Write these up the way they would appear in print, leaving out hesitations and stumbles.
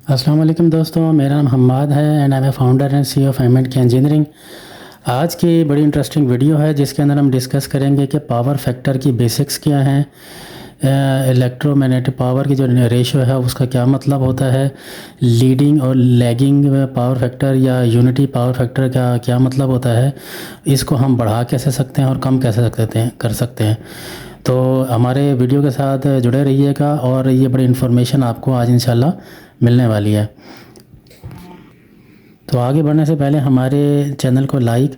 अस्सलाम वालेकुम दोस्तों, मेरा नाम हम्माद है and I am founder and CEO of M&K engineering. आज की बड़ी इंटरेस्टिंग वीडियो है जिसके अंदर हम डिस्कस करेंगे कि पावर फैक्टर की बेसिक्स क्या हैं, इलेक्ट्रोमैग्नेटिक पावर की जो रेशियो है उसका क्या मतलब होता है, लीडिंग और लैगिंग पावर फैक्टर या यूनिटी पावर फैक्टर का क्या मतलब होता है, इसको हम बढ़ा कैसे सकते हैं और कम कैसे कर सकते हैं। तो हमारे वीडियो के साथ जुड़े रहिएगा और ये बड़ी इन्फॉर्मेशन आपको आज इंशाल्लाह मिलने वाली है। तो आगे बढ़ने से पहले हमारे चैनल को लाइक,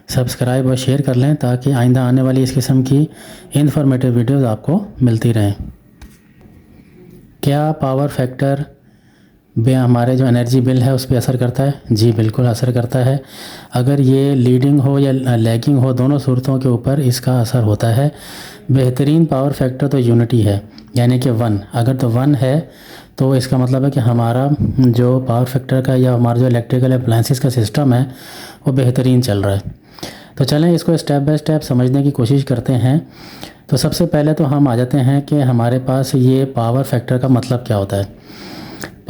सब्सक्राइब और शेयर कर लें ताकि आइंदा आने वाली इस किस्म की इन्फॉर्मेटिव वीडियोस आपको मिलती रहें। क्या पावर फैक्टर हमारे जो एनर्जी बिल है उस पर असर करता है? जी बिल्कुल असर करता है। अगर ये लीडिंग हो या लैगिंग हो, दोनों सूरतों के ऊपर इसका असर होता है। बेहतरीन पावर फैक्टर तो यूनिटी है, यानी कि 1। अगर तो 1 है तो इसका मतलब है कि हमारा जो पावर फैक्टर का या हमारा जो इलेक्ट्रिकल अप्लायंसेस का सिस्टम है वो बेहतरीन चल रहा है। तो चलें इसको स्टेप बाय स्टेप समझने की कोशिश करते हैं। तो सबसे पहले तो हम आ जाते हैं कि हमारे पास ये पावर फैक्टर का मतलब क्या होता है।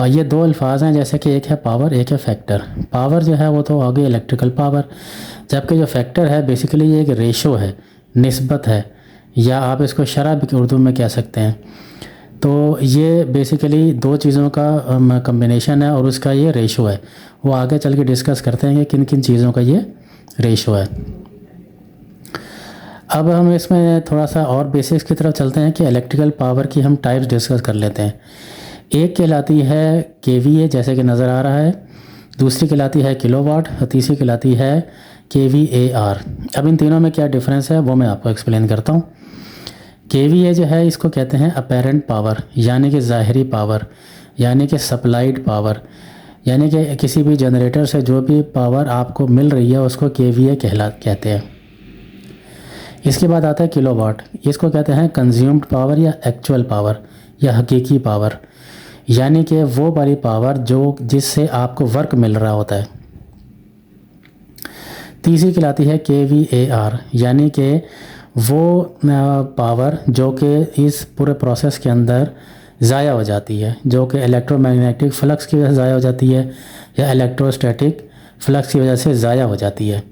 ये दो अल्फाज हैं, जैसे कि एक है पावर, एक है फैक्टर। पावर जो है वो तो आ गई इलेक्ट्रिकल पावर, जबकि जो फैक्टर है बेसिकली ये एक रेशो है, निस्बत है, या आप इसको शरह भी उर्दू में कह सकते हैं। तो ये बेसिकली दो चीज़ों का कम्बिनेशन है और उसका ये रेशो है। वो आगे चल के डिस्कस करते हैं कि किन किन चीज़ों का ये रेशो है। अब हम इसमें थोड़ा सा और बेसिक्स की तरफ चलते हैं कि इलेक्ट्रिकल पावर की हम टाइप्स डिस्कस कर लेते हैं। एक कहलाती है KVA, जैसे कि नज़र आ रहा है। दूसरी कहलाती है किलोवाट और तीसरी कहलाती है kVAR। अब इन तीनों में क्या डिफरेंस है वो मैं आपको एक्सप्लेन करता हूँ। KVA जो है इसको कहते हैं अपेरेंट पावर, यानी कि ज़ाहिरी पावर, यानी कि सप्लाइड पावर, यानी कि किसी भी जनरेटर से जो भी पावर आपको मिल रही है उसको KVA कहते हैं। इसके बाद आता है किलोवाट। इसको कहते हैं कंज्यूम्ड पावर या एक्चुअल पावर या हकीकी पावर, यानी कि वो वाली पावर जो जिससे आपको वर्क मिल रहा होता है। तीसरी कहलाती है kVAR, यानी कि वो पावर जो कि इस पूरे प्रोसेस के अंदर ज़ाया हो जाती है, जो कि इलेक्ट्रोमैग्नेटिक फ्लक्स की वजह से ज़ाया हो जाती है या इलेक्ट्रोस्टैटिक फ्लक्स की वजह से ज़ाया हो जाती है।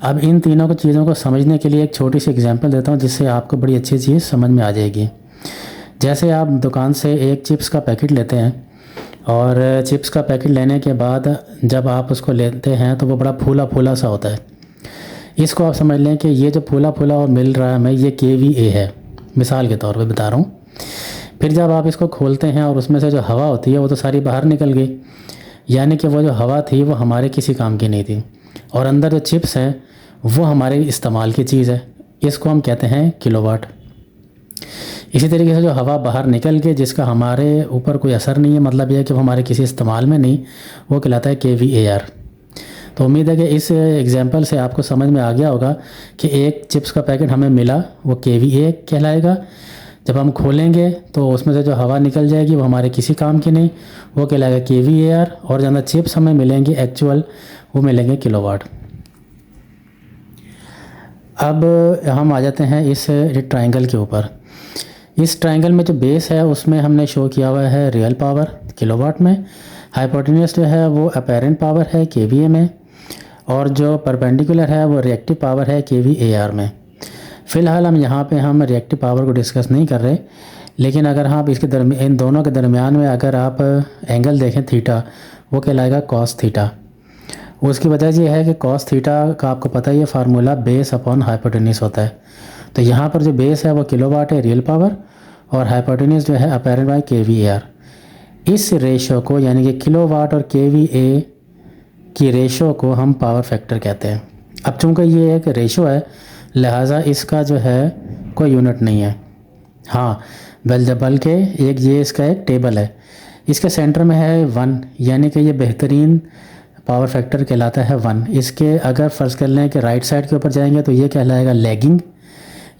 अब इन तीनों को चीज़ों को समझने के लिए एक छोटी सी एग्जांपल देता हूँ जिससे आपको बड़ी अच्छी चीज़ समझ में आ जाएगी। जैसे आप दुकान से एक चिप्स का पैकेट लेते हैं और चिप्स का पैकेट लेने के बाद जब आप उसको लेते हैं तो वो बड़ा फूला फूला सा होता है। इसको आप समझ लें कि ये जो फूला फूला और मिल रहा है हमें, ये KVA है, मिसाल के तौर पे बता रहा हूँ। फिर जब आप इसको खोलते हैं और उसमें से जो हवा होती है वो तो सारी बाहर निकल गई, यानी कि वो जो हवा थी वो हमारे किसी काम की नहीं थी, और अंदर जो चिप्स हैं वो हमारे इस्तेमाल की चीज़ है। इसको हम कहते हैं किलोवाट। इसी तरीके से जो हवा बाहर निकल के जिसका हमारे ऊपर कोई असर नहीं है, मतलब यह कि वो हमारे किसी इस्तेमाल में नहीं, वो कहलाता है kVAR। तो उम्मीद है कि इस एग्जांपल से आपको समझ में आ गया होगा कि एक चिप्स का पैकेट हमें मिला वो KVA कहलाएगा। जब हम खोलेंगे तो उसमें से जो हवा निकल जाएगी वो हमारे किसी काम की नहीं, वो कहलाएगा kVAR, और जो चिप्स हमें मिलेंगे एक्चुअल वो मिलेंगे किलोवाट। अब हम आ जाते हैं इस ट्रायंगल के ऊपर। इस ट्रायंगल में जो बेस है उसमें हमने शो किया हुआ है रियल पावर किलोवाट में, हाइपोटेन्यूस जो है वो अपेरेंट पावर है KVA में, और जो परपेंडिकुलर है वो रिएक्टिव पावर है kVAR में। फ़िलहाल हम रिएक्टिव पावर को डिस्कस नहीं कर रहे, लेकिन अगर आप इसके इन दोनों के दरमियान में अगर आप एंगल देखें थीटा, वो कहलाएगा कॉस थीटा। उसकी वजह ये है कि कॉस थीटा का आपको पता ही है फार्मूला बेस अपॉन हाइपोटेन्यूस होता है। तो यहाँ पर जो बेस है वो किलोवाट है रियल पावर, और हाइपोटेन्यूस जो है अपेरेंट बाय kVAR। इस रेशो को यानी कि किलोवाट और kVA की रेशो को हम पावर फैक्टर कहते हैं। अब चूँकि ये एक रेशो है लिहाजा इसका जो है कोई यूनिट नहीं है। हाँ, बल्कि एक ये इसका एक टेबल है, इसके सेंटर में है 1, यानी कि ये बेहतरीन पावर फैक्टर कहलाता है 1। इसके अगर फ़र्ज़ कर लें कि राइट साइड के ऊपर जाएंगे तो ये कहलाएगा लैगिंग,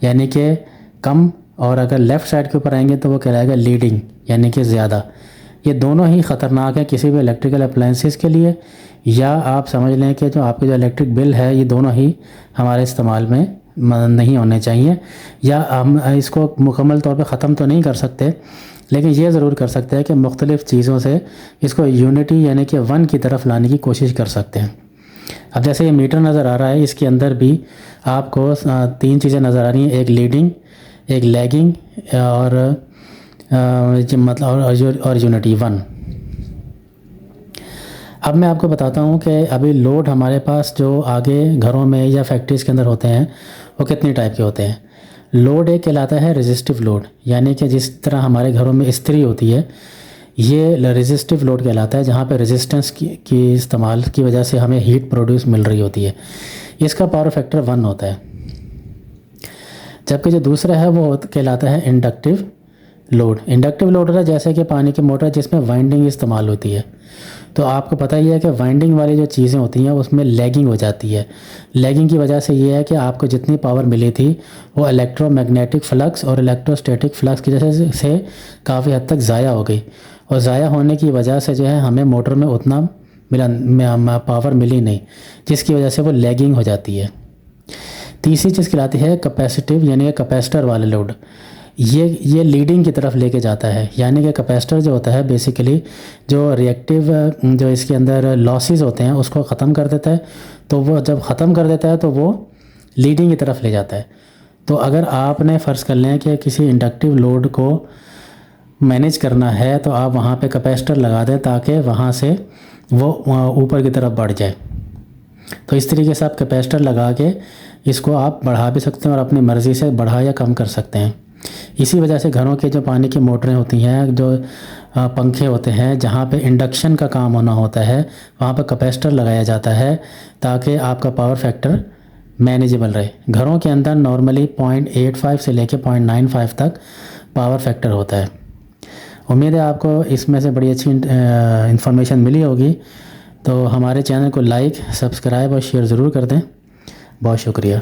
यानी कि कम, और अगर लेफ़्ट साइड के ऊपर आएंगे तो वो कहलाएगा लीडिंग, यानी कि ज़्यादा। ये दोनों ही ख़तरनाक है किसी भी इलेक्ट्रिकल अप्लायंसेस के लिए, या आप समझ लें कि जो आपके जो इलेक्ट्रिक बिल है ये दोनों ही हमारे इस्तेमाल में नहीं होने चाहिए। या हम इसको मुकम्मल तौर पे ख़त्म तो नहीं कर सकते, लेकिन ये ज़रूर कर सकते हैं कि मुख्तलिफ़ चीज़ों से इसको यूनिटी यानी कि 1 की तरफ लाने की कोशिश कर सकते हैं। अब जैसे ये मीटर नज़र आ रहा है, इसके अंदर भी आपको 3 चीज़ें नज़र आ रही हैं, एक लीडिंग, एक लैगिंग और मतलब और यूनिटी 1। अब मैं आपको बताता हूँ कि अभी लोड हमारे पास जो आगे घरों में या फैक्ट्रीज़ के अंदर होते हैं वो कितनी टाइप के होते हैं। लोड एक कहलाता है रेजिस्टिव लोड, यानी कि जिस तरह हमारे घरों में इस्त्री होती है, ये रेजिस्टिव लोड कहलाता है, जहाँ पे रेजिस्टेंस की इस्तेमाल की वजह से हमें हीट प्रोड्यूस मिल रही होती है। इसका पावर फैक्टर 1 होता है। जबकि जो दूसरा है वो कहलाता है इंडक्टिव लोड। इंडक्टिव लोड है जैसे कि पानी की मोटर जिसमें वाइंडिंग इस्तेमाल होती है। तो आपको पता ही है कि वाइंडिंग वाली जो चीज़ें होती हैं उसमें लैगिंग हो जाती है। लैगिंग की वजह से ये है कि आपको जितनी पावर मिली थी वो इलेक्ट्रोमैग्नेटिक फ्लक्स और इलेक्ट्रोस्टैटिक फ्लक्स की वजह से काफ़ी हद तक ज़ाया हो गई, और ज़ाया होने की वजह से जो है हमें मोटर में उतना पावर मिली नहीं, जिसकी वजह से वो लैगिंग हो जाती है। तीसरी चीज़ कहलाती है कैपेसिटिव यानी कैपेसिटर वाला लोड। ये लीडिंग की तरफ लेके जाता है, यानी कि कैपेसिटर जो होता है बेसिकली जो रिएक्टिव जो इसके अंदर लॉसेस होते हैं उसको ख़त्म कर देता है। तो वो जब ख़त्म कर देता है तो वो लीडिंग की तरफ ले जाता है। तो अगर आपने फ़र्ज़ कर लें कि किसी इंडक्टिव लोड को मैनेज करना है तो आप वहाँ पे कैपेसिटर लगा दें ताकि वहाँ से वो ऊपर की तरफ बढ़ जाए। तो इस तरीके से आप कैपेसिटर लगा के इसको आप बढ़ा भी सकते हैं और अपनी मर्ज़ी से बढ़ा या कम कर सकते हैं। इसी वजह से घरों के जो पानी की मोटरें होती हैं, जो पंखे होते हैं, जहाँ पे इंडक्शन का काम होना होता है वहाँ पर कैपेसिटर लगाया जाता है ताकि आपका पावर फैक्टर मैनेजेबल रहे। घरों के अंदर नॉर्मली 0.85 से लेके 0.95 तक पावर फैक्टर होता है। उम्मीद है आपको इसमें से बड़ी अच्छी इन्फॉर्मेशन मिली होगी। तो हमारे चैनल को लाइक, सब्सक्राइब और शेयर ज़रूर कर दें। बहुत शुक्रिया।